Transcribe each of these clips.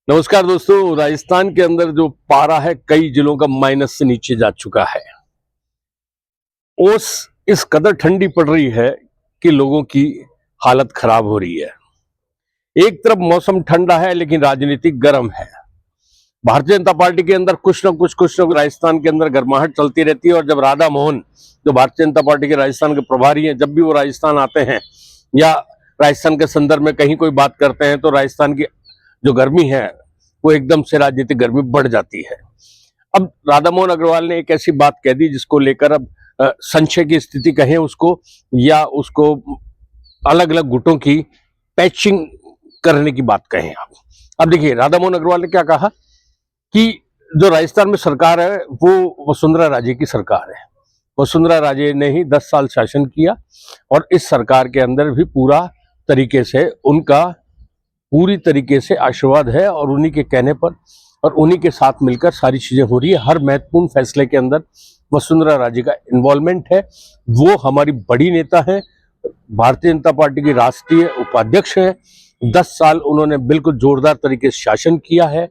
नमस्कार दोस्तों। राजस्थान के अंदर जो पारा है कई जिलों का माइनस से नीचे जा चुका है। ओस इस कदर ठंडी पड़ रही है कि लोगों की हालत खराब हो रही है। एक तरफ मौसम ठंडा है लेकिन राजनीति गर्म है। भारतीय जनता पार्टी के अंदर कुछ न कुछ राजस्थान के अंदर गर्माहट चलती रहती है। और जब राधा मोहन जो भारतीय जनता पार्टी के राजस्थान के प्रभारी हैं, जब भी वो राजस्थान आते हैं या राजस्थान के संदर्भ में कहीं कोई बात करते हैं तो राजस्थान की जो गर्मी है वो एकदम से राजनीतिक गर्मी बढ़ जाती है। अब राधा मोहन अग्रवाल ने एक ऐसी बात कह दी जिसको लेकर अब संशय की स्थिति कहें उसको, या उसको अलग अलग गुटों की पैचिंग करने की बात कहें आप। अब देखिए, राधा मोहन अग्रवाल ने क्या कहा कि जो राजस्थान में सरकार है वो वसुंधरा राजे की सरकार है। वसुंधरा राजे ने ही 10 साल शासन किया और इस सरकार के अंदर भी पूरी तरीके से आशीर्वाद है और उन्हीं के कहने पर और उन्हीं के साथ मिलकर सारी चीजें हो रही है। हर महत्वपूर्ण फैसले के अंदर वसुंधरा राजे का इन्वॉल्वमेंट है। वो हमारी बड़ी नेता है, भारतीय जनता पार्टी की राष्ट्रीय उपाध्यक्ष है। 10 साल उन्होंने बिल्कुल जोरदार तरीके से शासन किया है।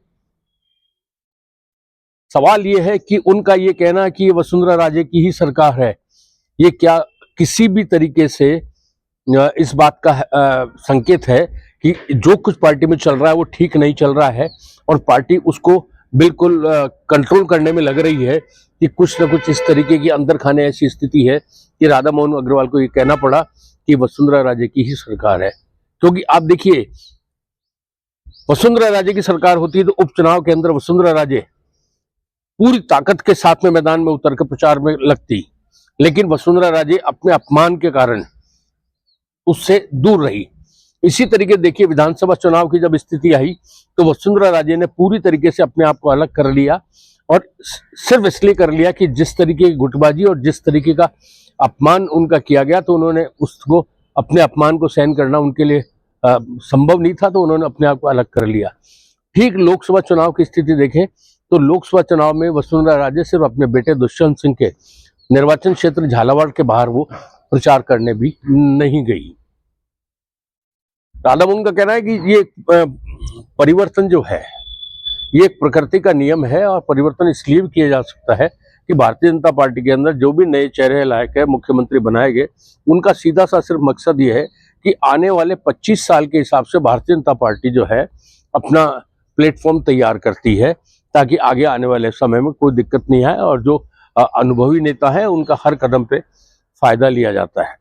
सवाल ये है कि उनका ये कहना कि वसुंधरा राजे की ही सरकार है, ये क्या किसी भी तरीके से इस बात का संकेत है कि जो कुछ पार्टी में चल रहा है वो ठीक नहीं चल रहा है और पार्टी उसको बिल्कुल कंट्रोल करने में लग रही है कि कुछ न कुछ इस तरीके की अंदर खाने ऐसी स्थिति है कि राधा मोहन अग्रवाल को ये कहना पड़ा कि वसुंधरा राजे की ही सरकार है। क्योंकि आप देखिए, वसुंधरा राजे की सरकार होती है तो उपचुनाव के अंदर वसुंधरा राजे पूरी ताकत के साथ में मैदान में उतर कर प्रचार में लगती, लेकिन वसुंधरा राजे अपने अपमान के कारण उससे दूर रही। इसी तरीके देखिए, विधानसभा चुनाव की जब स्थिति आई तो वसुंधरा राजे ने पूरी तरीके से अपने आप को अलग कर लिया और सिर्फ इसलिए कर लिया कि जिस तरीके की गुटबाजी और जिस तरीके का अपमान उनका किया गया तो उन्होंने उसको अपने अपमान को सहन करना उनके लिए संभव नहीं था, तो उन्होंने अपने आप को अलग कर लिया। ठीक लोकसभा चुनाव की स्थिति देखें तो लोकसभा चुनाव में वसुंधरा राजे सिर्फ अपने बेटे दुष्यंत सिंह के निर्वाचन क्षेत्र झालावाड़ के बाहर वो प्रचार करने भी नहीं गई। राधा मोहन का कहना है कि ये परिवर्तन जो है ये एक प्रकृति का नियम है और परिवर्तन इसलिए भी किया जा सकता है कि भारतीय जनता पार्टी के अंदर जो भी नए चेहरे लायक है मुख्यमंत्री बनाए गए, उनका सीधा सा सिर्फ मकसद ये है कि आने वाले 25 साल के हिसाब से भारतीय जनता पार्टी जो है अपना प्लेटफॉर्म तैयार करती है ताकि आगे आने वाले समय में कोई दिक्कत नहीं आए और जो अनुभवी नेता है उनका हर कदम पे फायदा लिया जाता है।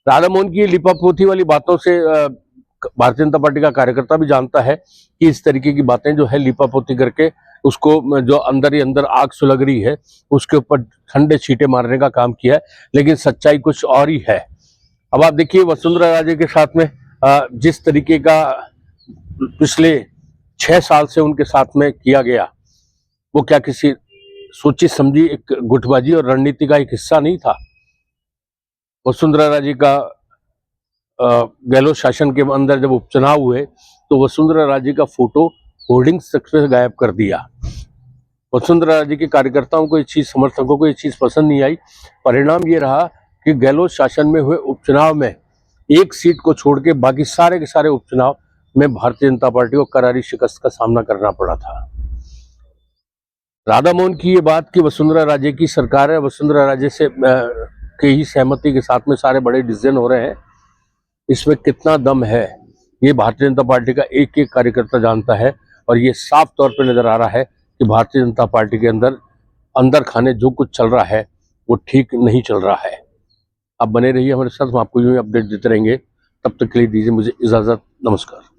राधा मोहन की लिपापोती वाली बातों से भारतीय जनता पार्टी का कार्यकर्ता भी जानता है कि इस तरीके की बातें जो है लिपापोती करके उसको जो अंदर ही अंदर आग सुलग रही है उसके ऊपर ठंडे छींटे मारने का काम किया है, लेकिन सच्चाई कुछ और ही है। अब आप देखिए, वसुंधरा राजे के साथ में जिस तरीके का पिछले 6 साल से उनके साथ में किया गया वो क्या किसी सोची समझी एक गुटबाजी और रणनीति का एक हिस्सा नहीं था। वसुंधरा राजे का गहलोत शासन के अंदर जब उपचुनाव हुए तो वसुंधरा राजे का फोटो होर्डिंग से गायब कर दिया। वसुंधरा राजे के कार्यकर्ताओं को ये चीज, समर्थकों को ये चीज पसंद नहीं आई। परिणाम ये रहा कि गहलोत शासन में हुए उपचुनाव में एक सीट को छोड़ के बाकी सारे के सारे उपचुनाव में भारतीय जनता पार्टी को करारी शिकस्त का सामना करना पड़ा था। राधा मोहन की ये बात कि वसुंधरा राजे की सरकार है, वसुंधरा राजे से के ही सहमति के साथ में सारे बड़े डिसीजन हो रहे हैं, इसमें कितना दम है ये भारतीय जनता पार्टी का एक एक कार्यकर्ता जानता है। और ये साफ तौर पर नजर आ रहा है कि भारतीय जनता पार्टी के अंदर खाने जो कुछ चल रहा है वो ठीक नहीं चल रहा है। आप बने रहिए हमारे साथ, हम आपको यूं ही अपडेट देते रहेंगे। तब तक के लिए दीजिए मुझे इजाजत। नमस्कार।